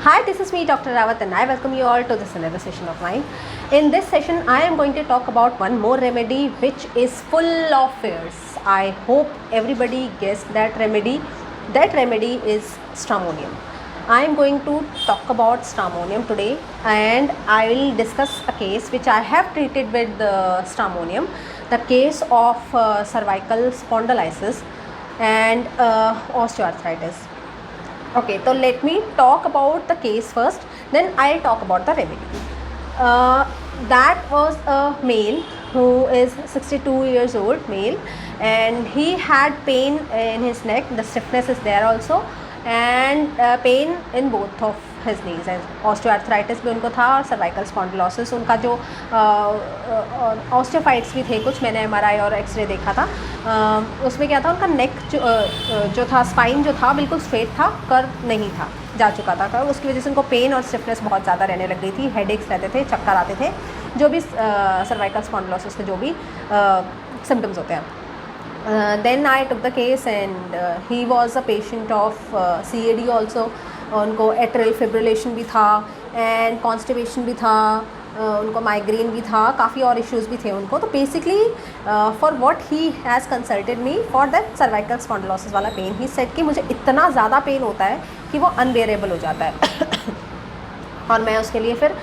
Hi, this is me, Dr. Rawat, and I welcome you all to this another session of mine. In this session, I am going to talk about one more remedy which is full of fears. I hope everybody guessed that remedy. That remedy is stramonium. I am going to talk about stramonium today, and I will discuss a case which I have treated with the stramonium, the case of cervical spondylitis and osteoarthritis. Okay, so let me talk about the case first, then I'll talk about the remedy. That was a male who is 62 years old, male, and he had pain in his neck. The stiffness is there also, and pain in both of his knees. And osteoarthritis भी उनको था और cervical spondylosis उनका जो osteophytes भी थे कुछ, मैंने MRI और एक्सरे देखा था, उसमें क्या था, उनका नेक जो था, स्पाइन जो था बिल्कुल स्ट्रेट था, कर्व नहीं था, जा चुका था कर्व। उसकी वजह से उनको पेन और स्टिफनेस बहुत ज़्यादा रहने लग गई थी, हेडेक्स रहते थे, चक्कर आते थे, जो भी सर्वाइकल स्पॉन्डिलोसिस के जो भी सिम्टम्स होते हैं। Then I took the case and he was a patient of CAD also. उनको एट्रियल फिब्रिलेशन भी था एंड कॉन्स्टिपेशन भी था, उनको माइग्रेन भी था, काफ़ी और इश्यूज़ भी थे उनको। तो basically for what he has consulted me for that cervical spondylosis वाला पेन, ही सेड कि मुझे इतना ज़्यादा पेन होता है कि वो अनबेरेबल हो जाता है और मैं उसके लिए फिर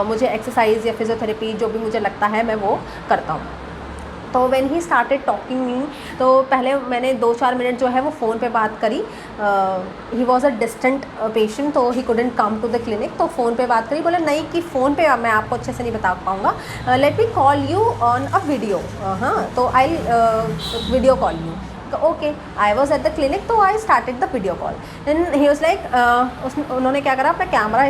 मुझे एक्सरसाइज या फिज़ियोथेरेपी जो भी मुझे लगता है मैं वो करता हूँ। तो व्हेन ही स्टार्टेड टॉकिंग मी, तो पहले मैंने 2-4 मिनट जो है वो फ़ोन पे बात करी। He was a distant patient, तो he couldn't come to the clinic, तो फ़ोन पे बात करी। बोले नहीं कि फ़ोन पे मैं आपको अच्छे से नहीं बता पाऊँगा, let me call you on a video. हाँ, तो I video call you. Okay, I was at the clinic, तो I started the video call. Then he was like, उन्होंने क्या करा, अपना कैमरा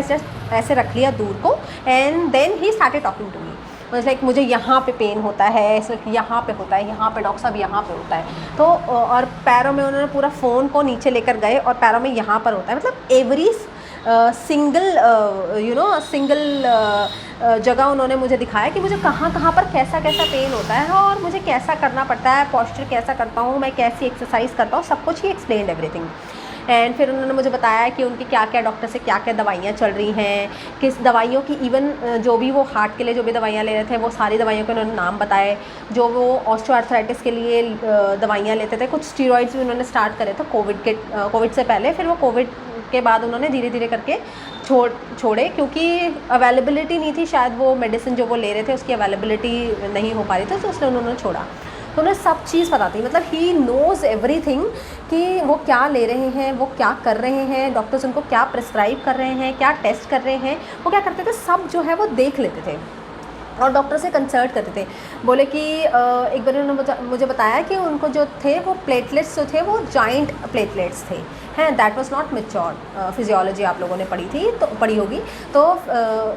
ऐसे रख लिया दूर को, and then he started talking to me. Like मुझे यहाँ पे पेन होता है, यहाँ पे होता है, यहाँ पे डॉक्टर साहब यहाँ पे होता है, तो और पैरों में उन्होंने पूरा फ़ोन को नीचे लेकर गए और पैरों में यहाँ पर होता है, मतलब एवरी सिंगल जगह उन्होंने मुझे दिखाया कि मुझे कहाँ कहाँ पर कैसा कैसा पेन होता है और मुझे कैसा करना पड़ता है, पॉस्चर कैसा करता हूँ मैं, कैसी एक्सरसाइज करता हूँ, सब कुछ ही एक्सप्लेन्ड एवरीथिंग। एंड फिर उन्होंने मुझे बताया कि उनकी क्या क्या डॉक्टर से क्या क्या दवाइयाँ चल रही हैं, किस दवाइयों की, इवन जो भी वो हार्ट के लिए जो भी दवाइयाँ ले रहे थे वो सारी दवाइयों के उन्होंने नाम बताए, जो वो ऑस्टियोआर्थराइटिस के लिए दवाइयाँ लेते थे। कुछ स्टीरॉइड्स भी उन्होंने स्टार्ट करे थे कोविड से पहले, फिर वो कोविड के बाद उन्होंने धीरे धीरे करके छोड़े, क्योंकि अवेलेबिलिटी नहीं थी, शायद वो मेडिसिन जो वो ले रहे थे उसकी अवेलेबिलिटी नहीं हो पा रही थी, तो उसने उन्होंने छोड़ा। तो उन्हें सब चीज़ पता थी, मतलब ही नोज़ एवरीथिंग कि वो क्या ले रहे हैं, वो क्या कर रहे हैं, डॉक्टर्स उनको क्या प्रिस्क्राइब कर रहे हैं, क्या टेस्ट कर रहे हैं, वो क्या करते थे, सब जो है वो देख लेते थे और डॉक्टर से कंसल्ट करते थे। बोले कि एक बार उन्होंने मुझे बताया कि उनको जो थे वो प्लेटलेट्स जो थे वो जॉइंट प्लेटलेट्स थे, हैं, that was not matured. Physiology आप लोगों ने पढ़ी होगी, तो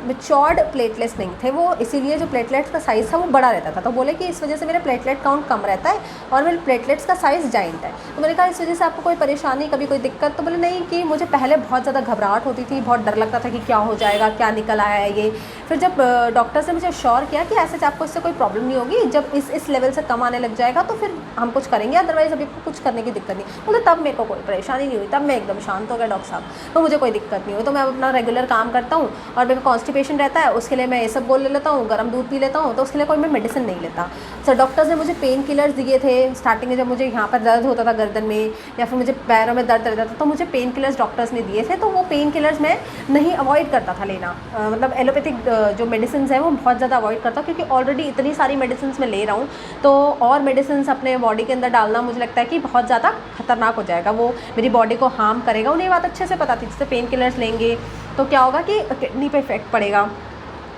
मैच्योर्ड प्लेटलेट्स नहीं थे वो, इसीलिए जो प्लेटलेट्स का साइज़ था वो बड़ा रहता था। तो बोले कि इस वजह से मेरा प्लेटलेट काउंट कम रहता है और मेरे प्लेटलेट्स का साइज़ जॉइंट है। तो मैंने कहा इस वजह से आपको कोई परेशानी, कभी कोई दिक्कत? तो बोले नहीं, कि मुझे पहले बहुत ज़्यादा घबराहट होती थी, बहुत डर लगता था कि क्या हो जाएगा, क्या निकल आया है ये। फिर जब डॉक्टर से मुझे श्योर किया कि ऐसे आपको इससे कोई प्रॉब्लम नहीं होगी, जब इस लेवल से कम आने लग जाएगा तो फिर हम कुछ करेंगे, अदरवाइज़ अभी कुछ करने की दिक्कत नहीं। मतलब तब मेरे को कोई परेशानी नहीं हुई, तब मैं एकदम शांत हो गया, डॉक्टर साहब तो मुझे कोई दिक्कत नहीं हुई। तो मैं अपना रेगुलर काम करता हूँ और मेरे को कॉन्स्टिपेशन रहता है, उसके लिए मैं ये सब बोल ले लेता हूँ, गर्म दूध पी लेता हूँ, तो उसके लिए कोई मैं मेडिसिन नहीं लेता। सर डॉक्टर्स ने मुझे पेन किलर्स दिए थे स्टार्टिंग में, जब मुझे यहाँ पर दर्द होता था गर्दन में या फिर मुझे पैरों में दर्द रहता था, तो मुझे पेन किलर्स डॉक्टर्स ने दिए थे। तो वो पेन किलर्स मैं नहीं अवॉइड करता था लेना, मतलब एलोपैथिक जो मेडिसिन है वो बहुत ज़्यादा अवॉइड करता हूँ, क्योंकि ऑलरेडी इतनी सारी मेडिसिन मैं ले रहा हूँ, तो और मेडिसिन अपने बॉडी के अंदर डालना मुझे लगता है कि बहुत ज़्यादा खतरनाक हो जाएगा, वो मेरी बॉडी को हार्म करेगा। उन्हें ये बात अच्छे से पता थी, जैसे पेन किलर्स लेंगे तो क्या होगा कि किडनी पे इफेक्ट पड़ेगा,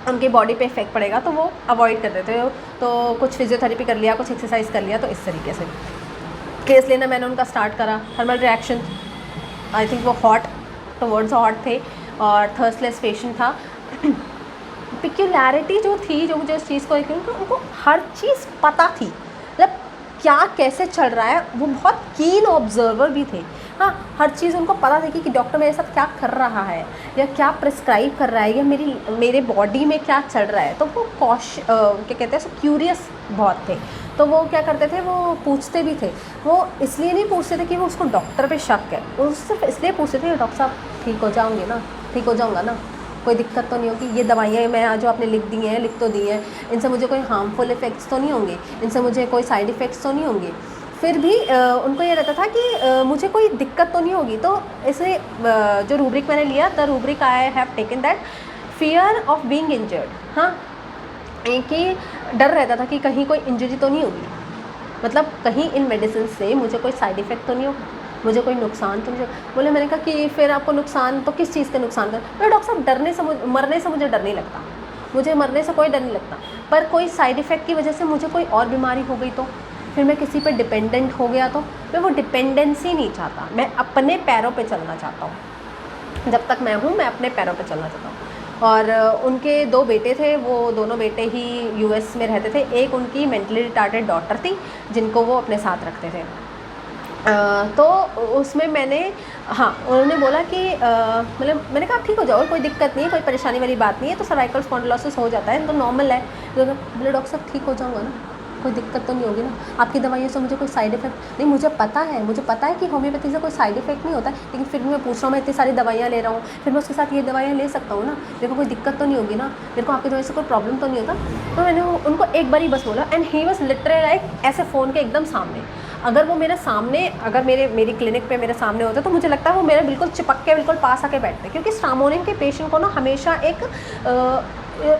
उनकी बॉडी पे इफेक्ट पड़ेगा, तो वो अवॉइड कर देते थे। तो कुछ फिजियोथेरेपी कर लिया, कुछ एक्सरसाइज कर लिया, तो इस तरीके से केस लेना मैंने उनका स्टार्ट करा। थर्मल रिएक्शन, आई थिंक वो हॉट टुवर्ड्स हॉट थे और थर्स्टलेस पेशेंट था। पिक्यूलैरिटी जो थी, जो मुझे उस चीज़ को, उनको हर चीज़ पता थी, मतलब क्या कैसे चल रहा है, वो बहुत कीन ऑब्जर्वर भी थे। हाँ, हर चीज़ उनको पता थी कि डॉक्टर मेरे साथ क्या कर रहा है या क्या प्रिस्क्राइब कर रहा है या मेरे बॉडी में क्या चल रहा है। तो वो क्या कहते हैं, क्यूरियस बहुत थे। तो वो क्या करते थे, वो पूछते भी थे। वो इसलिए नहीं पूछते थे कि वो उसको डॉक्टर पे शक है, वो सिर्फ इसलिए पूछते थे डॉक्टर साहब ठीक हो जाओगे ना, ठीक हो जाऊँगा ना, कोई दिक्कत तो नहीं होगी। ये दवाइयाँ मैं जो आपने लिख दी हैं, लिख तो दी हैं, इनसे मुझे कोई हार्मफुल इफ़ेक्ट्स तो नहीं होंगे, इनसे मुझे कोई साइड इफ़ेक्ट्स तो नहीं होंगे। फिर भी उनको ये रहता था कि मुझे कोई दिक्कत तो नहीं होगी। तो इसे जो रूब्रिक मैंने लिया, the rubric I have taken that fear of being injured. हाँ, एक ही डर रहता था कि कहीं कोई इंजरी तो नहीं होगी, मतलब कहीं इन मेडिसिन से मुझे कोई साइड इफ़ेक्ट तो नहीं होगा, मुझे कोई नुकसान तो नहीं होगा। बोले, मैंने कहा कि फिर आपको नुकसान तो किस चीज़ का नुकसान कर? बोले, डॉक्टर साहब मरने से मुझे डर नहीं लगता, मुझे मरने से कोई डर नहीं लगता, पर कोई साइड इफ़ेक्ट की वजह से मुझे कोई और बीमारी हो गई तो फिर मैं किसी पे डिपेंडेंट हो गया तो मैं वो डिपेंडेंसी नहीं चाहता, मैं अपने पैरों पे चलना चाहता हूँ। जब तक मैं हूँ मैं अपने पैरों पे चलना चाहता हूँ। और उनके 2 बेटे थे, वो दोनों बेटे ही यूएस में रहते थे। एक उनकी मेंटली रिटार्डेड डॉटर थी जिनको वो अपने साथ रखते थे। तो उसमें मैंने, हाँ, उन्होंने बोला कि मतलब मैंने कहा ठीक हो जाओ, कोई दिक्कत नहीं है, कोई परेशानी वाली बात नहीं है, तो सर्वाइकल स्पॉन्डिलोसिस हो जाता है तो नॉर्मल है। तो बोले, डॉक्टर साहब ठीक हो जाऊँगा ना, कोई दिक्कत तो नहीं होगी ना, आपकी दवाइयों से मुझे कोई साइड इफ़ेक्ट नहीं? मुझे पता है कि होम्योपैथी से कोई साइड इफ़ेक्ट नहीं होता है, लेकिन फिर भी मैं पूछ रहा हूँ, मैं इतनी सारी दवाइयाँ ले रहा हूँ, फिर मैं उसके साथ ये दवाइयाँ ले सकता हूँ ना, मेरे को कोई दिक्कत तो नहीं होगी ना, मेरे को आपकी दवाई से कोई प्रॉब्लम तो नहीं होता? तो मैंने उनको एक बार ही बस बोला, and he was literally like ऐसे फ़ोन के एकदम सामने। अगर वो मेरे सामने, अगर मेरी क्लिनिक पे मेरे सामने होता तो मुझे लगता है वो मेरे बिल्कुल चिपक के बिल्कुल पास आके बैठते, क्योंकि स्ट्रामोनियम के पेशेंट को ना हमेशा एक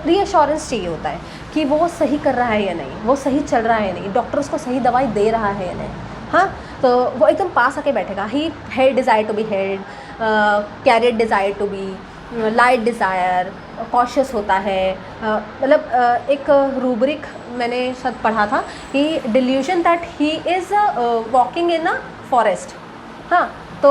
रीअश्योरेंस चाहिए होता है कि वो सही कर रहा है या नहीं, वो सही चल रहा है या नहीं, डॉक्टर उसको सही दवाई दे रहा है या नहीं। हाँ, तो वो एकदम पास आके बैठेगा। He head desire to be head, carried desire to be, light desire, cautious होता है। मतलब एक रूब्रिक मैंने शायद पढ़ा था कि delusion that he is walking in a forest. हाँ, तो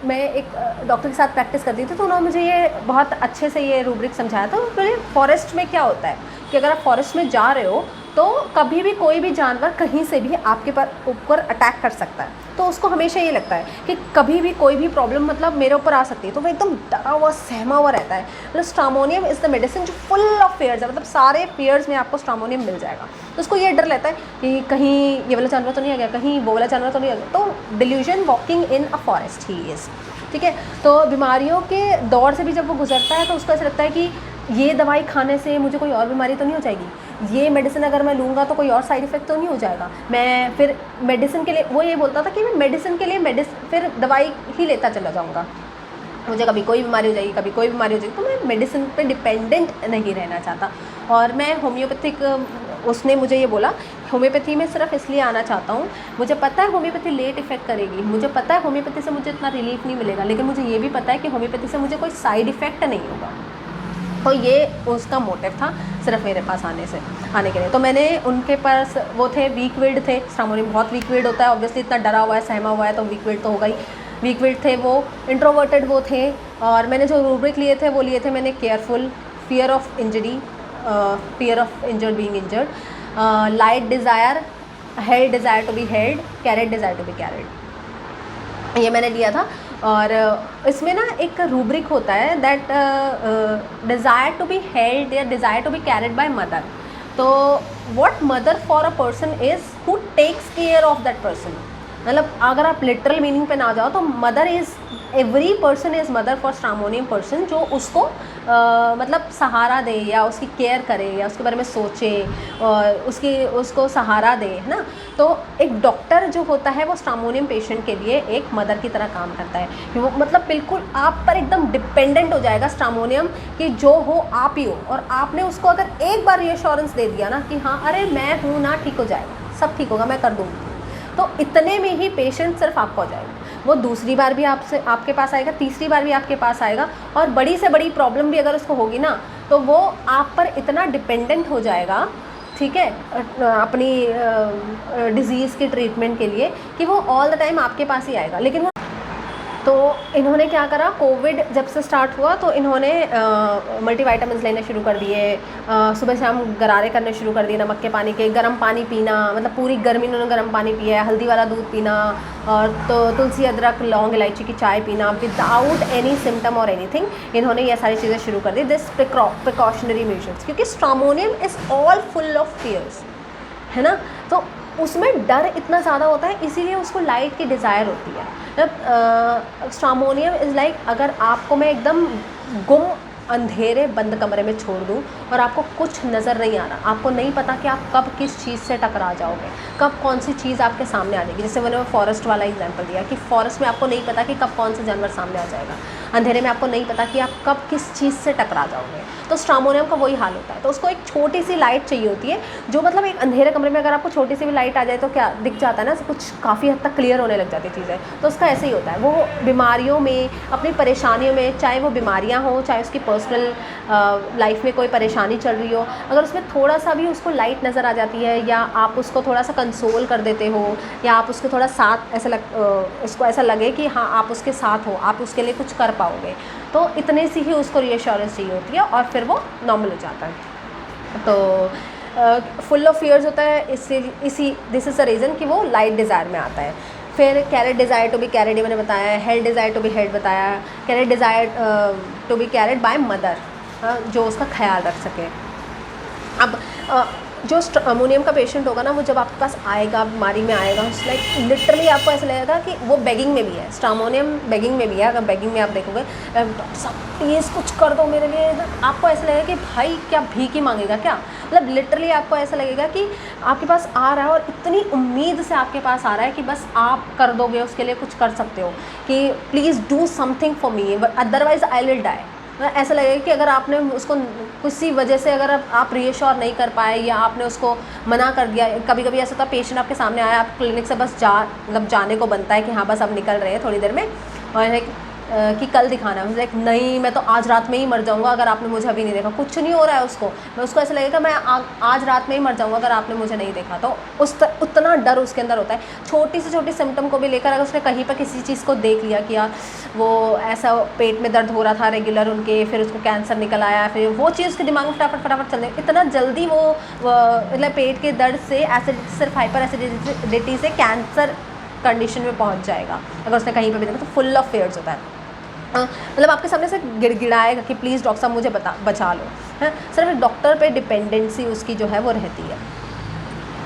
मैं एक डॉक्टर के साथ प्रैक्टिस करती थी, तो उन्होंने मुझे ये बहुत अच्छे से ये रूब्रिक समझाया था। बोले, फॉरेस्ट में क्या होता है कि अगर आप फॉरेस्ट में जा रहे हो तो कभी भी कोई भी जानवर कहीं से भी आपके ऊपर अटैक कर सकता है, तो उसको हमेशा ये लगता है कि कभी भी कोई भी प्रॉब्लम मतलब मेरे ऊपर आ सकती है, तो वो एकदम डरा हुआ सहमा हुआ रहता है। मतलब स्ट्रामोनियम इज़ द मेडिसिन जो फुल ऑफ फेयर्स है, मतलब सारे फेयर्स में आपको स्ट्रामोनियम मिल जाएगा। तो उसको ये डर रहता है कि कहीं ये वाला जानवर तो नहीं आ गया, कहीं वो वाला जानवर तो नहीं आ गया। तो delusion walking in a forest he is, ठीक है। तो बीमारियों के दौर से भी जब वो गुजरता है तो उसको ऐसा लगता है कि ये दवाई खाने से मुझे कोई और बीमारी तो नहीं हो जाएगी, ये मेडिसिन अगर मैं लूँगा तो कोई और साइड इफ़ेक्ट तो नहीं हो जाएगा। मैं फिर मेडिसिन के लिए, वो ये बोलता था कि मैं मेडिसिन के लिए फिर दवाई ही लेता चला जाऊँगा, मुझे कभी कोई बीमारी हो जाएगी, कभी कोई बीमारी हो जाएगी, तो मैं मेडिसिन पे डिपेंडेंट नहीं रहना चाहता। और मैं होम्योपैथिक, उसने मुझे ये बोला, होम्योपैथी में सिर्फ इसलिए आना चाहता हूँ, मुझे पता है होम्योपैथी लेट इफ़ेक्ट करेगी, मुझे पता है होम्योपैथी से मुझे इतना रिलीफ नहीं मिलेगा, लेकिन मुझे ये भी पता है कि होम्योपैथी से मुझे कोई साइड इफ़ेक्ट नहीं होगा। तो ये उसका मोटिव था सिर्फ मेरे पास आने के लिए। तो मैंने उनके पास, वो थे वीक विल्ड थे, स्ट्रामोनियम बहुत वीक विल्ड होता है, ऑब्वियसली इतना डरा हुआ है, सहमा हुआ है, तो वीक विल्ड तो होगा ही। वीक विल्ड थे वो, इंट्रोवर्टेड वो थे। और मैंने जो रूब्रिक लिए थे वो लिए थे मैंने careful, fear of injury, fear of injured being injured, light desire, held desire to be held, carried desire to be carried, ये मैंने लिया था। और इसमें ना एक रूब्रिक होता है that desire to be held या desire to be carried by mother. तो what mother for a person is who takes care of that person. मतलब अगर आप लिटरल मीनिंग पे ना जाओ तो mother is, every person is mother for stramonium person, जो उसको मतलब सहारा दे या उसकी केयर करे या उसके बारे में सोचे और उसको सहारा दे, है ना। तो एक डॉक्टर जो होता है वो स्ट्रामोनियम पेशेंट के लिए एक मदर की तरह काम करता है। वो मतलब बिल्कुल आप पर एकदम डिपेंडेंट हो जाएगा स्ट्रामोनियम कि जो हो आप ही हो, और आपने उसको अगर एक बार रीअश्योरेंस दे दिया ना कि हाँ अरे मैं हूँ ना, ठीक हो जाएगा, सब ठीक होगा, मैं कर दूँगी, तो इतने में ही पेशेंट सिर्फ आपका हो जाएगा। वो दूसरी बार भी आपके पास आएगा, तीसरी बार भी आपके पास आएगा, और बड़ी से बड़ी प्रॉब्लम भी अगर उसको होगी ना तो वो आप पर इतना डिपेंडेंट हो जाएगा, ठीक है, अपनी डिज़ीज़ के ट्रीटमेंट के लिए, कि वो ऑल द टाइम आपके पास ही आएगा। लेकिन तो इन्होंने क्या करा, कोविड जब से स्टार्ट हुआ तो इन्होंने मल्टीविटामिन्स लेने शुरू कर दिए, सुबह शाम गरारे करने शुरू कर दिए नमक के पानी के, गर्म पानी पीना, मतलब पूरी गर्मी इन्होंने गर्म पानी पिया है, हल्दी वाला दूध पीना, और तो तुलसी अदरक लौंग इलायची की चाय पीना विदाउट एनी सिम्टम और एनीथिंग, इन्होंने ये सारी चीज़ें शुरू कर दी, दिस प्रिकॉशनरी मेजर्स, क्योंकि stramonium is all full of fears, है ना। तो उसमें डर इतना ज़्यादा होता है, इसीलिए उसको लाइट की डिज़ायर होती है। मतलब स्ट्रामोनियम इज़ लाइक, अगर आपको मैं एकदम गुम अंधेरे बंद कमरे में छोड़ दूँ और आपको कुछ नज़र नहीं आ रहा, आपको नहीं पता कि आप कब किस चीज़ से टकरा जाओगे, कब कौन सी चीज़ आपके सामने आ जाएगी। जैसे मैंने वो फॉरेस्ट वाला एग्जांपल दिया कि फॉरेस्ट में आपको नहीं पता कि कब कौन सा जानवर सामने आ जाएगा, अंधेरे में आपको नहीं पता कि आप कब किस चीज़ से टकरा जाओगे। तो स्ट्रामोनियम का वही हाल होता है। तो उसको एक छोटी सी लाइट चाहिए होती है, जो मतलब एक अंधेरे कमरे में अगर आपको छोटी सी भी लाइट आ जाए तो क्या दिख जाता है ना, कुछ काफ़ी हद तक क्लियर होने लग जाती चीज़ें। तो उसका ऐसे ही होता है, वो बीमारियों में, अपनी परेशानियों में, चाहे वो बीमारियाँ हों, चाहे उसकी पर्सनल लाइफ में कोई परेशानी चल रही हो, अगर उसमें थोड़ा सा भी उसको लाइट नज़र आ जाती है, या आप उसको थोड़ा सा कंसोल कर देते हो, या आप उसको थोड़ा साथ ऐसा उसको ऐसा लगे कि हाँ आप उसके साथ हो, आप उसके लिए कुछ कर पाओगे, तो इतने सी ही उसको रीअश्योरेंस चाहिए होती है और फिर वो नॉर्मल हो जाता है। तो फुल ऑफ फियर्स होता है, इसी दिस इज़ द रीज़न कि वो लाइट डिज़ायर में आता है। फिर carried desire to be carried मैंने बताया है, held desire to be held बताया, carried desire to be carried by mother, जो उसका ख्याल रख सके। अब जो स्ट्रामोनियम का पेशेंट होगा ना, वो जब आपके पास आएगा, बीमारी में आएगा, लाइक लिटरली आपको ऐसा लगेगा कि वो बेगिंग में भी है, स्ट्रामोनियम बेगिंग में भी है। अगर बेगिंग में आप देखोगे, डॉक्टर साहब प्लीज़ कुछ कर दो मेरे लिए, आपको ऐसा लगेगा कि भाई क्या भीख ही मांगेगा क्या। मतलब लिटरली आपको ऐसा लगेगा कि आपके पास आ रहा है और इतनी उम्मीद से आपके पास आ रहा है कि बस आप कर दोगे, उसके लिए कुछ कर सकते हो, कि please do something for me, otherwise I will die. ऐसा लगेगा कि अगर आपने उसको किसी वजह से अगर आप रीअश्योर नहीं कर पाए, या आपने उसको मना कर दिया। कभी कभी ऐसा होता है, पेशेंट आपके सामने आया, आप क्लिनिक से बस मतलब जाने को बनता है कि हाँ बस अब निकल रहे हैं थोड़ी देर में, और कि कल दिखाना है, लाइक नहीं मैं तो आज रात में ही मर जाऊंगा अगर आपने मुझे अभी नहीं देखा। कुछ नहीं हो रहा है उसको, मैं उसको ऐसा लगेगा मैं आज रात में ही मर जाऊंगा अगर आपने मुझे नहीं देखा। तो उतना डर उसके अंदर होता है, छोटी से छोटी सिम्टम को भी लेकर। अगर उसने कहीं पर किसी चीज़ को देख लिया कि वो ऐसा पेट में दर्द हो रहा था रेगुलर उनके, फिर उसको कैंसर निकल आया, फिर वो चीज़ उसके दिमाग में फटाफट चलने, इतना जल्दी वो मतलब पेट के दर्द से सिर्फ हाइपर एसिडिटी से कैंसर कंडीशन में पहुंच जाएगा अगर उसने कहीं पर भी देखा। तो फुल ऑफ फेयर्स होता है, मतलब आपके सामने से गिड़गिड़ाएगा कि प्लीज़ डॉक्टर साहब मुझे बचा लो, है। सिर्फ डॉक्टर पे डिपेंडेंसी उसकी जो है वो रहती है।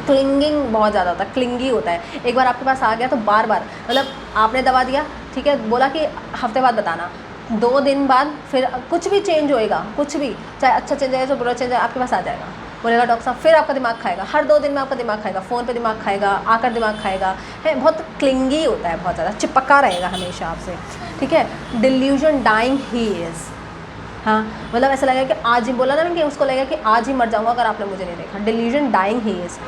क्लिंगिंग बहुत ज़्यादा होता है, क्लिंगी होता है। एक बार आपके पास आ गया तो बार बार, मतलब आपने दवा दिया, ठीक है, बोला कि हफ्ते बाद बताना, 2 दिन बाद फिर कुछ भी चेंज होएगा, कुछ भी, चाहे अच्छा चेंज आए तो बुरा चेंज आए, आपके पास आ जाएगा, बोलेगा डॉक्टर साहब, फिर आपका दिमाग खाएगा, हर 2 दिन में आपका दिमाग खाएगा, फ़ोन पे दिमाग खाएगा, आकर दिमाग खाएगा, है। बहुत क्लिंगी होता है, बहुत ज़्यादा चिपका रहेगा हमेशा आपसे, ठीक है। डिल्यूजन डाइंग ही इज़, हाँ, मतलब ऐसा लगेगा कि आज ही, बोला ना कि उसको लगेगा कि आज ही मर जाऊंगा अगर आपने मुझे नहीं देखा। डिल्यूजन डाइंग ही इज़,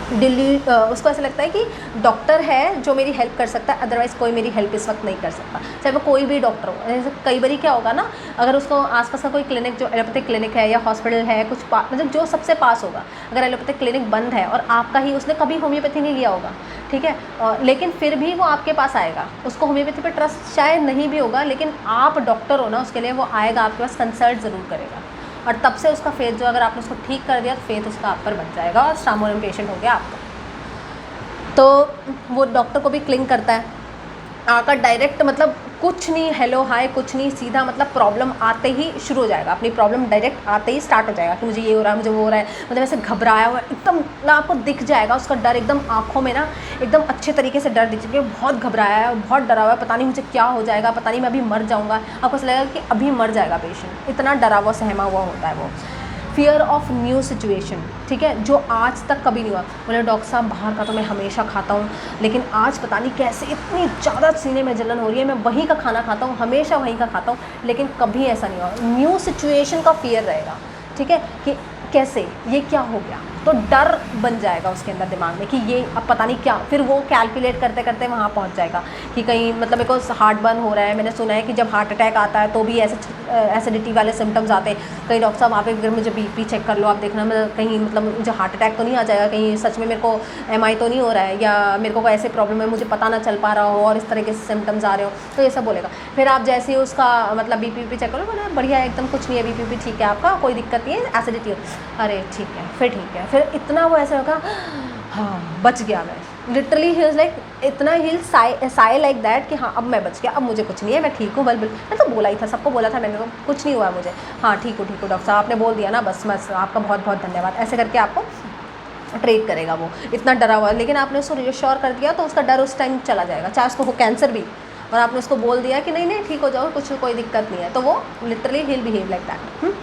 उसको ऐसा लगता है कि डॉक्टर है जो मेरी हेल्प कर सकता है, अदरवाइज़ कोई मेरी हेल्प इस वक्त नहीं कर सकता, चाहे वो कोई भी डॉक्टर हो। जैसे कई बार क्या होगा ना, अगर उसको आसपास का कोई क्लिनिक, जो एलोपैथिक क्लिनिक है या हॉस्पिटल है, कुछ मतलब जो सबसे पास होगा, अगर एलोपैथिक क्लिनिक बंद है और आपका ही, उसने कभी होम्योपैथी नहीं लिया होगा, ठीक है, लेकिन फिर भी वो आपके पास आएगा, उसको होम्योपैथी पर ट्रस्ट शायद नहीं भी होगा, लेकिन आप डॉक्टर हो ना, उसके लिए वो आएगा, आपके पास कंसल्ट ज़रूर करेगा, और तब से उसका फेथ जो, अगर आपने उसको ठीक कर दिया तो फेथ उसका आप पर बच जाएगा और स्ट्रामोनियम पेशेंट हो गया आपका। तो वो डॉक्टर को भी क्लिंग करता है, आकर डायरेक्ट, मतलब कुछ नहीं हेलो हाय कुछ नहीं, सीधा मतलब प्रॉब्लम आते ही शुरू हो जाएगा, अपनी प्रॉब्लम डायरेक्ट आते ही स्टार्ट हो जाएगा कि मुझे ये हो रहा है, मुझे वो हो रहा है, मतलब ऐसे घबराया हुआ एकदम ना, आपको दिख जाएगा उसका डर, एकदम आँखों में ना एकदम अच्छे तरीके से डर दिखेगा, बहुत घबराया है, बहुत डरा हुआ है, पता नहीं मुझे क्या हो जाएगा, पता नहीं मैं अभी मर जाऊँगा, आपको ऐसा लगेगा कि अभी मर जाएगा पेशेंट, इतना डरा हुआ सहमा हुआ होता है वो। फियर ऑफ न्यू सिचुएशन, ठीक है, जो आज तक कभी नहीं हुआ। बोले डॉक्टर साहब बाहर का तो मैं हमेशा खाता हूँ, लेकिन आज पता नहीं कैसे इतनी ज़्यादा सीने में जलन हो रही है, मैं वहीं का खाना खाता हूँ, हमेशा वहीं का खाता हूँ, लेकिन कभी ऐसा नहीं हुआ। न्यू सिचुएशन का फियर रहेगा, ठीक है, कि कैसे, ये क्या हो गया, तो डर बन जाएगा उसके अंदर दिमाग में कि ये अब पता नहीं क्या, फिर वो कैलकुलेट करते करते वहाँ पहुँच जाएगा कि कहीं मतलब मेरे को हार्ट बर्न हो रहा है, मैंने सुना है कि जब हार्ट अटैक आता है तो भी ऐसे एसिडिटी वाले सिम्टम्स आते हैं, कहीं डॉक्टर साहब आप एक बार मुझे बीपी चेक कर लो, आप देखना मैं कहीं मतलब मुझे हार्ट अटैक तो नहीं आ जाएगा, कहीं सच में मेरे को एमआई तो नहीं हो रहा है, या मेरे को ऐसे प्रॉब्लम है मुझे पता ना चल पा रहा हो और इस तरीके से सिम्टम्स आ रहे हो, तो ये सब बोलेगा। फिर आप जैसे ही उसका मतलब बीपी चेक करो, बोला बढ़िया एकदम कुछ नहीं है, बीपी ठीक है आपका, कोई दिक्कत नहीं है, एसिडिटी हो, अरे ठीक है, फिर ठीक है, फिर इतना वो ऐसा होगा, हाँ बच गया मैं, लिटरली ही इज़ लाइक, इतना ही साई लाइक दैट कि हाँ अब मैं बच गया, अब मुझे कुछ नहीं है, मैं ठीक हूँ, बल मैं तो बोला ही था, सबको बोला था मैंने, तो कुछ नहीं हुआ मुझे, हाँ ठीक हूँ डॉक्टर साहब, आपने बोल दिया ना, बस आपका बहुत बहुत धन्यवाद, ऐसे करके आपको ट्रीट करेगा वो, इतना डरा हुआ है। लेकिन आपने उसको रियश्योर कर दिया तो उसका डर उस टाइम चला जाएगा, चाहे उसको हो कैंसर भी, और आपने उसको बोल दिया कि नहीं नहीं ठीक हो जाओ, कुछ कोई दिक्कत नहीं है, तो वो literally he will behave like that.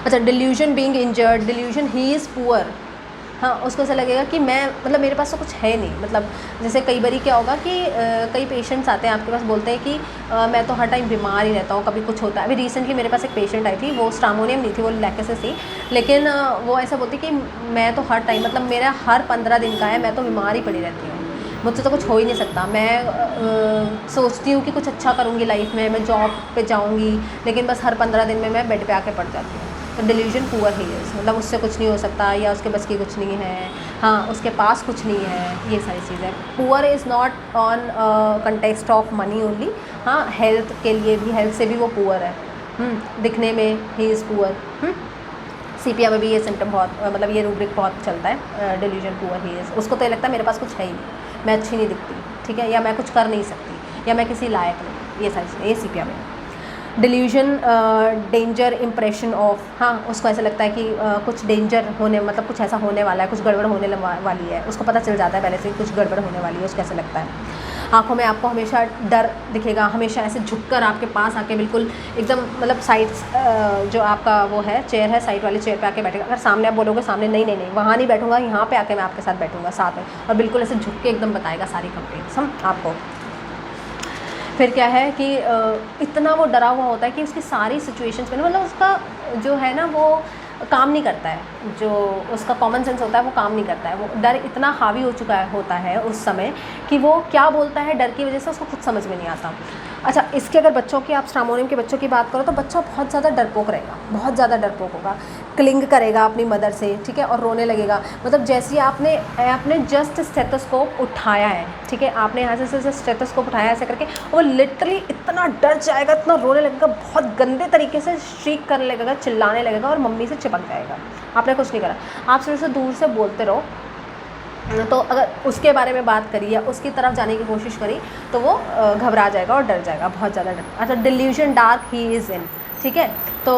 अच्छा, delusion being injured, delusion he is poor. हाँ, उसको ऐसा लगेगा कि मैं मतलब मेरे पास तो कुछ है नहीं, मतलब जैसे कई बारी क्या होगा कि कई पेशेंट्स आते हैं आपके पास, बोलते हैं कि मैं तो हर टाइम बीमार ही रहता हूँ, कभी कुछ होता है। अभी रिसेंटली मेरे पास एक पेशेंट आई थी, वो स्ट्रामोनियम नहीं थी, वो लैकेसिस थी, लेकिन वो ऐसा बोलती कि मैं तो हर टाइम, मतलब मेरा हर 15 दिन का है, मैं तो बीमार ही पड़ी रहती हूँ, मुझसे तो कुछ हो ही नहीं सकता। मैं सोचती हूँ कि कुछ अच्छा करूँगी लाइफ में, मैं जॉब पे जाऊँगी, लेकिन बस हर 15 दिन में मैं बेड पे आके पड़ जाती हूँ। तो डिल्यूजन पुअर ही है, मतलब उससे कुछ नहीं हो सकता, या उसके बस की कुछ नहीं है, हाँ उसके पास कुछ नहीं है, ये सारी चीज़ें। Poor is not on context of money only, हाँ हेल्थ के लिए भी, हेल्थ से भी वो पुअर है। दिखने में ही इज़ पुअर। सीपिया में भी ये सिम्टम बहुत मतलब ये रूब्रिक बहुत चलता है, डिल्यूजन पुअर ही इज़। उसको तो ये लगता है मेरे पास कुछ है ही नहीं, मैं अच्छी नहीं दिखती, ठीक है, या मैं कुछ कर नहीं सकती, या मैं किसी लायक नहीं, ये सारी चीज़ें ये सीपिया में। डिल्यूजन डेंजर इम्प्रेशन ऑफ, हाँ उसको ऐसा लगता है कि कुछ डेंजर होने, मतलब कुछ ऐसा होने वाला है, कुछ गड़बड़ होने वाली है, उसको पता चल जाता है पहले से कुछ गड़बड़ होने वाली है, उसको ऐसा लगता है। आँखों में आपको हमेशा डर दिखेगा, हमेशा ऐसे झुककर आपके पास आके बिल्कुल एकदम, मतलब साइड जो आपका वो है चेयर है, साइड वाली चेयर पे आके बैठेगा। अगर सामने आप बोलोगे सामने नहीं नहीं नहीं वहाँ नहीं बैठूंगा, यहाँ पे आके मैं आपके साथ बैठूंगा साथ में, और बिल्कुल ऐसे झुक के एकदम बताएगा सारी कंप्लेंट्स हम आपको। फिर क्या है कि इतना वो डरा हुआ होता है कि उसकी सारी सिचुएशंस में, मतलब उसका जो है ना वो काम नहीं करता है, जो उसका कॉमन सेंस होता है वो काम नहीं करता है, वो डर इतना हावी हो चुका है होता है उस समय कि वो क्या बोलता है डर की वजह से उसको खुद समझ में नहीं आता। अच्छा, इसके अगर बच्चों की, आप स्ट्रामोनियम के बच्चों की बात करो तो बच्चा बहुत ज़्यादा डरपोक रहेगा, बहुत ज़्यादा डरपोक होगा, क्लिंग करेगा अपनी मदर से, ठीक है, और रोने लगेगा। मतलब जैसे ही आपने जस्ट स्टेथोस्कोप उठाया है, ठीक है, आपने यहाँ से स्टेथोस्कोप उठाया ऐसे करके, वो लिटरली इतना डर जाएगा, इतना रोने लगेगा, बहुत गंदे तरीके से श्रीक करने लगेगा, चिल्लाने लगेगा, और मम्मी से चिपक जाएगा। आपने कुछ नहीं करा, आप सिर्फ से दूर से बोलते रहो, तो अगर उसके बारे में बात करी या उसकी तरफ जाने की कोशिश करी तो वो घबरा जाएगा और डर जाएगा, बहुत ज़्यादा डर। अच्छा, delusion dark he is in, ठीक है, तो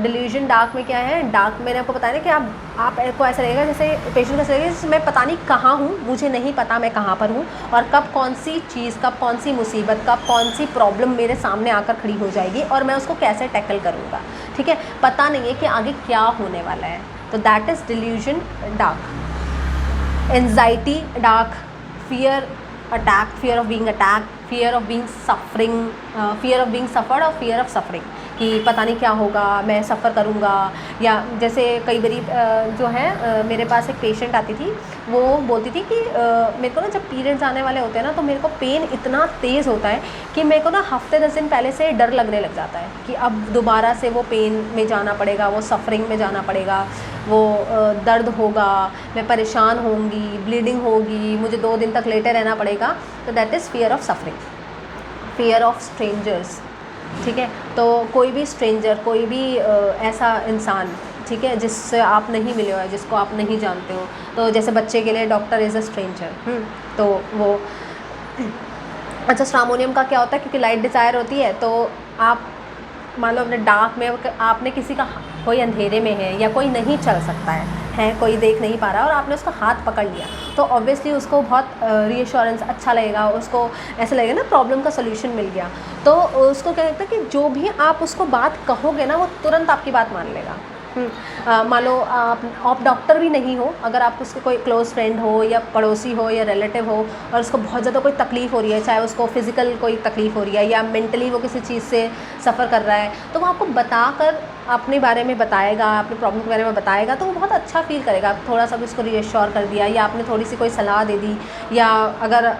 डिल्यूजन डार्क में क्या है, डार्क मैंने आपको बताया ना कि आपको ऐसा लगेगा जैसे पेशेंट को ऐसा लगेगा जैसे मैं पता नहीं कहाँ हूँ, मुझे नहीं पता मैं कहाँ पर हूँ, और कब कौन सी चीज़, कब कौन सी मुसीबत, कब कौन सी प्रॉब्लम मेरे सामने आकर खड़ी हो जाएगी और मैं उसको कैसे टैकल करूँगा, ठीक है, पता नहीं है कि आगे क्या होने वाला है। तो that is delusion dark. Anxiety dark, fear attack, fear of being attack, fear of being suffering, fear of being suffered और फियर ऑफ सफरिंग, कि पता नहीं क्या होगा, मैं सफ़र करूँगा। या जैसे कई बारी जो है मेरे पास एक पेशेंट आती थी, वो बोलती थी कि मेरे को ना जब पीरियड्स आने वाले होते हैं ना तो मेरे को पेन इतना तेज़ होता है कि मेरे को ना हफ्ते 10 दिन पहले से डर लगने लग जाता है कि अब दोबारा से वो पेन में जाना पड़ेगा, वो सफरिंग में जाना पड़ेगा, वो दर्द होगा, मैं परेशान होंगी, ब्लीडिंग होगी, मुझे 2 दिन तक लेटे रहना पड़ेगा। तो that is fear of suffering. Fear of strangers, ठीक है, तो कोई भी स्ट्रेंजर, कोई भी ऐसा इंसान, ठीक है, जिससे आप नहीं मिले हो, जिसको आप नहीं जानते हो, तो जैसे बच्चे के लिए डॉक्टर इज़ अ स्ट्रेंजर, तो वो अच्छा, स्ट्रामोनियम का क्या होता है, क्योंकि लाइट डिज़ायर होती है, तो आप मान लो अपने डार्क में आपने किसी का, कोई अंधेरे में है या कोई नहीं चल सकता है कोई देख नहीं पा रहा और आपने उसका हाथ पकड़ लिया, तो ऑब्वियसली उसको बहुत रीअश्योरेंस अच्छा लगेगा, उसको ऐसा लगेगा ना प्रॉब्लम का सोल्यूशन मिल गया। तो उसको क्या कहते हैं कि जो भी आप उसको बात कहोगे ना वो तुरंत आपकी बात मान लेगा। मान लो आप डॉक्टर भी नहीं हो, अगर आप उसके कोई क्लोज़ फ्रेंड हो या पड़ोसी हो या रिलेटिव हो और उसको बहुत ज़्यादा कोई तकलीफ़ हो रही है, चाहे उसको फिज़िकल कोई तकलीफ़ हो रही है या मेंटली वो किसी चीज़ से सफ़र कर रहा है, तो वो आपको बताकर अपने बारे में बताएगा, अपने प्रॉब्लम के बारे में बताएगा, तो वो बहुत अच्छा फ़ील करेगा। थोड़ा सा भी उसको रीअश्योर कर दिया या आपने थोड़ी सी कोई सलाह दे दी, या अगर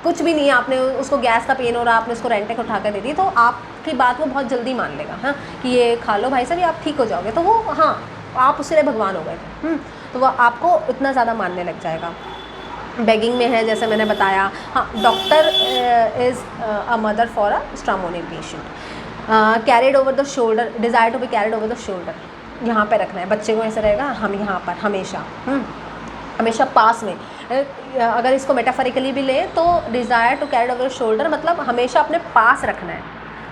कुछ भी नहीं है, आपने उसको गैस का पेन हो रहा, आपने उसको रेंटेक उठा कर दे दी, तो आपकी बात वो बहुत जल्दी मान लेगा, हाँ, कि ये खा लो भाई साहब, ये आप ठीक हो जाओगे, तो वो हाँ, आप उसके लिए भगवान हो गए थे, तो वो आपको इतना ज़्यादा मानने लग जाएगा। बेगिंग में है जैसे मैंने बताया, हाँ, doctor is a mother for a stramonium patient. Carried over the shoulder, desire to be carried over the shoulder, यहाँ पे रखना है बच्चे को, ऐसा रहेगा हम यहाँ पर हमेशा, हमेशा पास में। अगर इसको मेटाफरिकली भी लें तो desire to carry over shoulder मतलब हमेशा अपने पास रखना है,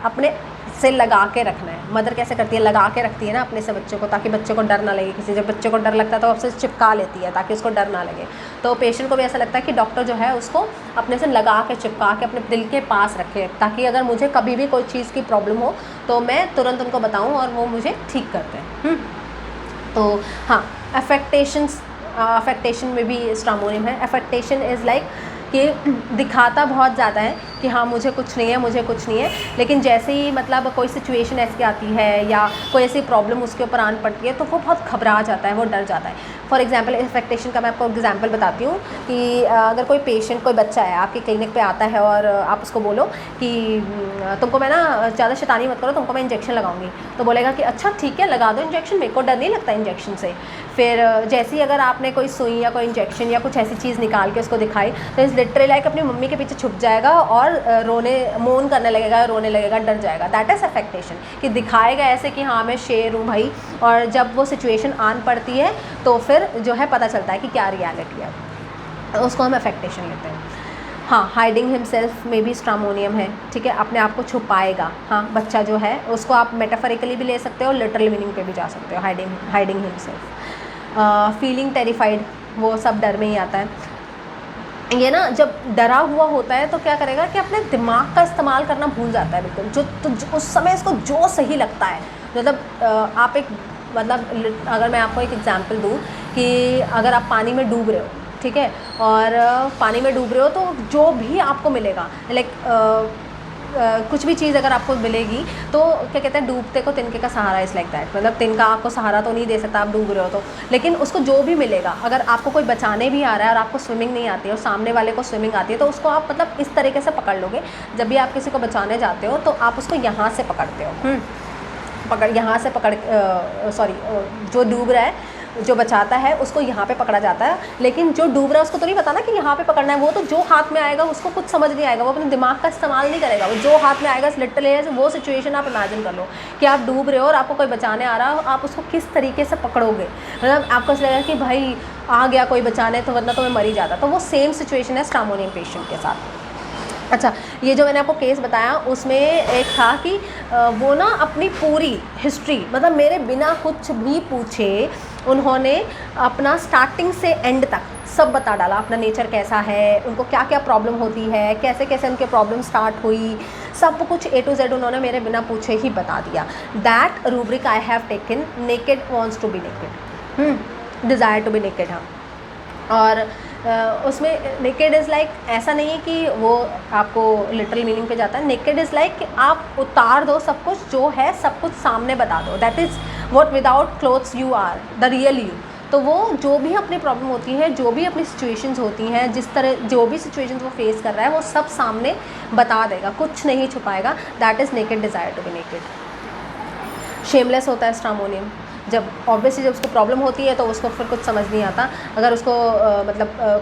अपने से लगा के रखना है। मदर कैसे करती है, लगा के रखती है ना अपने से बच्चे को, ताकि बच्चे को डर ना लगे किसी। जब बच्चे को डर लगता है तो आपसे चिपका लेती है ताकि उसको डर ना लगे। तो पेशेंट को भी ऐसा लगता है कि डॉक्टर जो है उसको अपने से लगा के चिपका के अपने दिल के पास रखे, ताकि अगर मुझे कभी भी कोई चीज़ की प्रॉब्लम हो तो मैं तुरंत उनको बताऊँ और वो मुझे ठीक करते हैं। तो हाँ, अफेक्टेशन में भी स्ट्रामोनियम है। अफेक्टेशन इज़ लाइक कि दिखाता बहुत ज़्यादा है कि हाँ मुझे कुछ नहीं है, मुझे कुछ नहीं है, लेकिन जैसे ही मतलब कोई सिचुएशन ऐसी आती है या कोई ऐसी प्रॉब्लम उसके ऊपर आन पड़ती है तो वो बहुत घबरा जाता है, वो डर जाता है। फॉर एग्जांपल अफेक्टेशन का मैं आपको एग्जांपल बताती हूँ कि अगर कोई पेशेंट, कोई बच्चा है आपके क्लिनिक पे आता है और आप उसको बोलो कि तुमको मैं ना ज़्यादा शैतानी मत करो, तुमको मैं इंजेक्शन लगाऊंगी, तो बोलेगा कि अच्छा ठीक है लगा दो इंजेक्शन, मेरे को डर नहीं लगता इंजेक्शन से। फिर जैसे ही अगर आपने कोई सुई या कोई इंजेक्शन या कुछ ऐसी चीज़ निकाल के उसको दिखाई तो इस लिटरली लाइक अपनी मम्मी के पीछे छुप जाएगा और मोन करने लगेगा, रोने लगेगा, डर जाएगा। दैट इज़ अफेक्टेशन, कि दिखाएगा ऐसे कि हाँ मैं शेर हूँ भाई, और जब वो सिचुएशन आन पड़ती है तो फिर जो है पता चलता है कि क्या रियलिटी है, उसको हम अफेक्टेशन लेते हैं। हाँ, हाइडिंग हिमसेल्फ में भी स्ट्रामोनियम है, ठीक है, अपने आप को छुपाएगा। हाँ, बच्चा जो है उसको आप मेटाफोरिकली भी ले सकते हो और लिटरल मीनिंग पे भी जा सकते हो, हाइडिंग हिमसेल्फ। फीलिंग टेरिफाइड, वो सब डर में ही आता है। ये ना जब डरा हुआ होता है तो क्या करेगा कि अपने दिमाग का इस्तेमाल करना भूल जाता है बिल्कुल, जो उस समय इसको जो सही लगता है। मतलब आप एक मतलब अगर मैं आपको एक एग्जांपल दूँ कि अगर आप पानी में डूब रहे हो, ठीक है, और पानी में डूब रहे हो तो जो भी आपको मिलेगा लाइक कुछ भी चीज़ अगर आपको मिलेगी तो क्या कहते हैं, डूबते को तिनके का सहारा इज़ लाइक दैट। मतलब तिनका आपको सहारा तो नहीं दे सकता, आप डूब रहे हो तो, लेकिन उसको जो भी मिलेगा, अगर आपको कोई बचाने भी आ रहा है और आपको स्विमिंग नहीं आती है और सामने वाले को स्विमिंग आती है तो उसको आप मतलब इस तरीके से पकड़ लोगे। जब भी आप किसी को बचाने जाते हो तो आप उसको यहाँ से पकड़ते हो, यहाँ से पकड़ सॉरी, जो डूब रहा है, जो बचाता है उसको यहाँ पे पकड़ा जाता है, लेकिन जो डूब रहा है उसको तो नहीं पता ना कि यहाँ पे पकड़ना है। वो तो जो हाथ में आएगा उसको कुछ समझ नहीं आएगा, वो अपने दिमाग का इस्तेमाल नहीं करेगा, वो जो हाथ में आएगा लिटरली वो सिचुएशन आप इमेजिन कर लो कि आप डूब रहे हो और आपको कोई बचाने आ रहा है, आप उसको किस तरीके से पकड़ोगे। मतलब आपको ऐसा लगेगा कि भाई आ गया कोई बचाने, तो वरना तो मैं मर ही जाता। तो वो सेम सिचुएशन है स्ट्रामोनियम पेशेंट के साथ। अच्छा, ये जो मैंने आपको केस बताया उसमें एक था कि वो ना अपनी पूरी हिस्ट्री, मतलब मेरे बिना कुछ भी पूछे उन्होंने अपना स्टार्टिंग से एंड तक सब बता डाला। अपना नेचर कैसा है, उनको क्या क्या प्रॉब्लम होती है, कैसे कैसे उनके प्रॉब्लम स्टार्ट हुई, सब कुछ A to Z उन्होंने मेरे बिना पूछे ही बता दिया। That rubric I have taken, naked wants to be naked, desire to be naked. हाँ, और उसमें नेकेड इज़ लाइक ऐसा नहीं है कि वो आपको लिटरल मीनिंग पे जाता है। नेकेड इज़ लाइक कि आप उतार दो सब कुछ, जो है सब कुछ सामने बता दो। That is what without clothes you are the real you. तो वो जो भी अपनी प्रॉब्लम होती है, जो भी अपनी सिचुएशंस होती हैं, जिस तरह जो भी सिचुएशंस वो फेस कर रहा है, वो सब सामने बता देगा, कुछ नहीं छुपाएगा। That is naked desire to be naked. Shameless होता है स्ट्रामोनियम। जब ऑब्वियसली जब उसको प्रॉब्लम होती है तो उसको फिर कुछ समझ नहीं आता। अगर उसको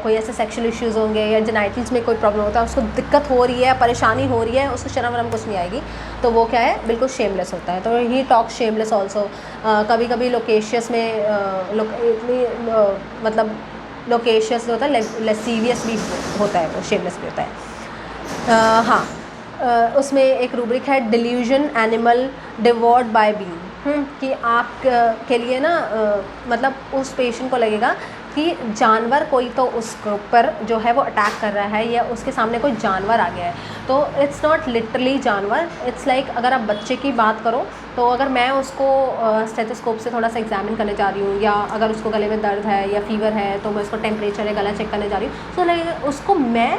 कोई ऐसे सेक्शुअल इश्यूज़ होंगे या जेनाइटल्स में कोई प्रॉब्लम होता है, उसको दिक्कत हो रही है, परेशानी हो रही है, उसको शर्म वरम कुछ नहीं आएगी, तो वो क्या है, बिल्कुल शेमलेस होता है। तो ही टॉक शेमलेस ऑल्सो। कभी कभी लोकेशियस में मतलब लोकेशियस होता है, लेसीवियस भी होता है, वो शेमलेस भी होता है। हाँ, उसमें एक रूब्रिक है delusion animal devoured by being, कि आप के लिए ना मतलब उस पेशेंट को लगेगा कि जानवर कोई तो उसके ऊपर जो है वो अटैक कर रहा है, या उसके सामने कोई जानवर आ गया है। तो इट्स नॉट लिटरली जानवर, इट्स लाइक अगर आप बच्चे की बात करो तो अगर मैं उसको स्टेथोस्कोप से थोड़ा सा एग्जामिन करने जा रही हूँ, या अगर उसको गले में दर्द है या फीवर है तो मैं उसको टेम्परेचर या गला चेक करने जा रही हूँ, तो लगेगा उसको मैं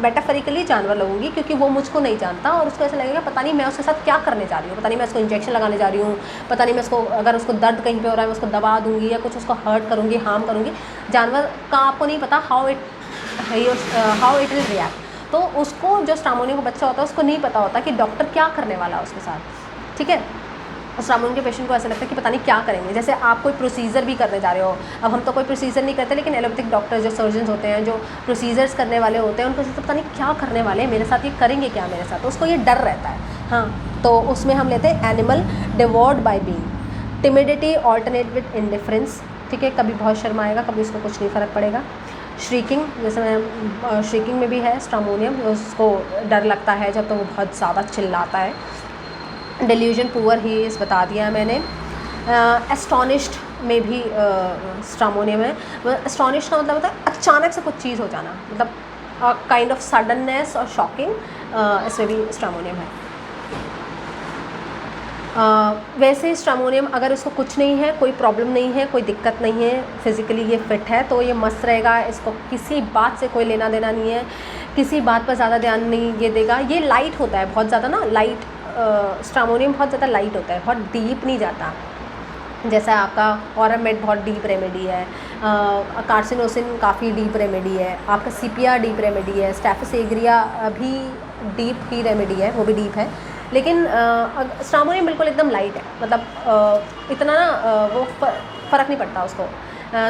मेटाफोरिकली जानवर लगूंगी, क्योंकि वो मुझको नहीं जानता और उसको ऐसा लगेगा पता नहीं मैं उसके साथ क्या करने जा रही हूँ, पता नहीं मैं उसको इंजेक्शन लगाने जा रही हूँ, पता नहीं मैं उसको अगर उसको दर्द कहीं पे हो रहा है मैं उसको दबा दूंगी या कुछ उसको हर्ट करूँगी, हार्म करूँगी। जानवर का आपको नहीं पता हाउ इट विल रिएक्ट। तो उसको जो स्ट्रामोनियम का बच्चा होता है उसको नहीं पता होता कि डॉक्टर क्या करने वाला है उसके साथ, ठीक है। स्ट्रामोनियम के पेशेंट को ऐसा लगता है कि पता नहीं क्या करेंगे। जैसे आप कोई प्रोसीजर भी करने जा रहे हो, अब हम तो कोई प्रोसीजर नहीं करते, लेकिन एलोपैथिक डॉक्टर जो सर्जन्स होते हैं, जो प्रोसीजर्स करने वाले होते हैं, उनको तो पता नहीं क्या करने वाले हैं मेरे साथ, ये करेंगे क्या मेरे साथ, तो उसको ये डर रहता है। हाँ, तो उसमें हम लेते हैं animal devoured by being. Timidity alternate with indifference, ठीक है, कभी बहुत शर्म आएगा, कभी उसको कुछ नहीं फ़र्क पड़ेगा। श्रीकिंग, जैसे मैं श्रीकिंग में भी है स्ट्रामोनियम, उसको डर लगता है जब तो वो बहुत ज़्यादा चिल्लाता है। डेल्यूजन पुअर ही इस बता दिया मैंने। एस्टोनिश्ड में भी स्ट्रामोनियम है। एस्टोनिश्ड का मतलब होता है अचानक से कुछ चीज़ हो जाना, मतलब काइंड ऑफ सडननेस और शॉकिंग, इसमें भी स्ट्रामोनियम है। वैसे स्ट्रामोनियम अगर उसको कुछ नहीं है, कोई प्रॉब्लम नहीं है, कोई दिक्कत नहीं है, फिज़िकली ये फिट है, तो ये मस्त रहेगा। इसको किसी बात से कोई लेना देना नहीं है, किसी बात पर ज़्यादा ध्यान नहीं ये देगा। ये लाइट होता है बहुत ज़्यादा ना, लाइट स्ट्रामोनियम बहुत ज़्यादा लाइट होता है, बहुत डीप नहीं जाता। जैसा आपका ऑरामेड बहुत डीप रेमेडी है, कार्सिनोसिन काफ़ी डीप रेमेडी है, आपका सीपिया डीप रेमेडी है, स्टेफिस एग्रिया भी डीप ही रेमेडी है, वो भी डीप है। लेकिन स्ट्रामोनियम बिल्कुल एकदम लाइट है, मतलब इतना ना वो फ़र्क नहीं पड़ता उसको,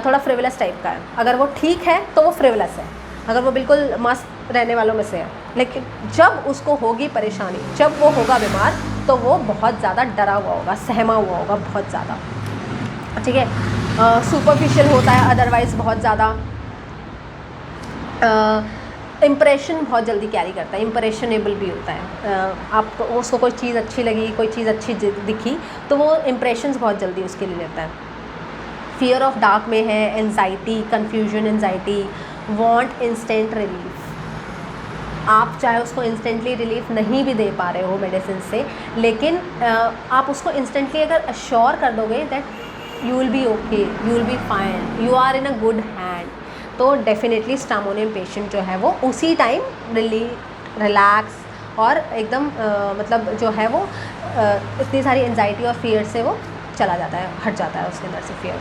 थोड़ा फ्रिवलस टाइप का है। अगर वो ठीक है तो वो फ्रिवलस है, अगर वो बिल्कुल मस्त रहने वालों में से है। लेकिन जब उसको होगी परेशानी, जब वो होगा बीमार, तो वो बहुत ज़्यादा डरा हुआ होगा, सहमा हुआ होगा बहुत ज़्यादा, ठीक है। सुपरफिशियल होता है, अदरवाइज़ बहुत ज़्यादा इम्प्रेशन बहुत जल्दी कैरी करता है, इम्प्रेशनेबल भी होता है। आपको उसको कोई चीज़ अच्छी लगी, कोई चीज़ अच्छी दिखी, तो वो इम्प्रेशंस बहुत जल्दी उसके लिए लेता है। फियर ऑफ डार्क में है anxiety, confusion, anxiety, want instant relief. आप चाहे उसको इंस्टेंटली रिलीफ नहीं भी दे पा रहे हो मेडिसिन से, लेकिन आप उसको इंस्टेंटली अगर अश्योर कर दोगे that you will be okay, you will be fine, you are in a good hand, तो डेफिनेटली स्ट्रामोनियम पेशेंट जो है वो उसी टाइम रिलैक्स और एकदम मतलब जो है वो इतनी सारी एंजाइटी और फियर से वो चला जाता है, हट जाता है उसके अंदर से फियर।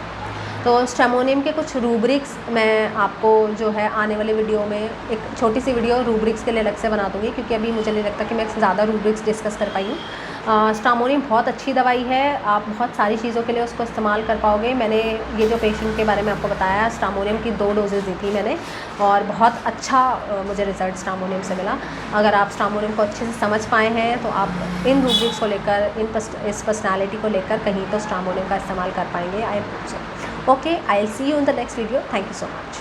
तो स्ट्रामोनियम के कुछ रूब्रिक्स मैं आपको जो है आने वाले वीडियो में एक छोटी सी वीडियो रूब्रिक्स के लिए अलग से बना दूँगी, क्योंकि अभी मुझे नहीं लगता कि मैं ज़्यादा रूब्रिक्स डिस्कस कर पाई हूँ। स्ट्रामोनियम बहुत अच्छी दवाई है, आप बहुत सारी चीज़ों के लिए उसको इस्तेमाल कर पाओगे। मैंने ये जो पेशेंट के बारे में आपको बताया, स्ट्रामोनियम की 2 डोजेज़ दी थी मैंने, और बहुत अच्छा मुझे रिज़ल्ट स्ट्रामोनियम से मिला। अगर आप स्ट्रामोनियम को अच्छे से समझ पाए हैं तो आप इन रूब्रिक्स को लेकर, इस पर्सनैलिटी को लेकर कहीं तो स्ट्रामोनियम का इस्तेमाल कर पाएंगे। I hope so. Okay, I'll see you in the next video. Thank you so much.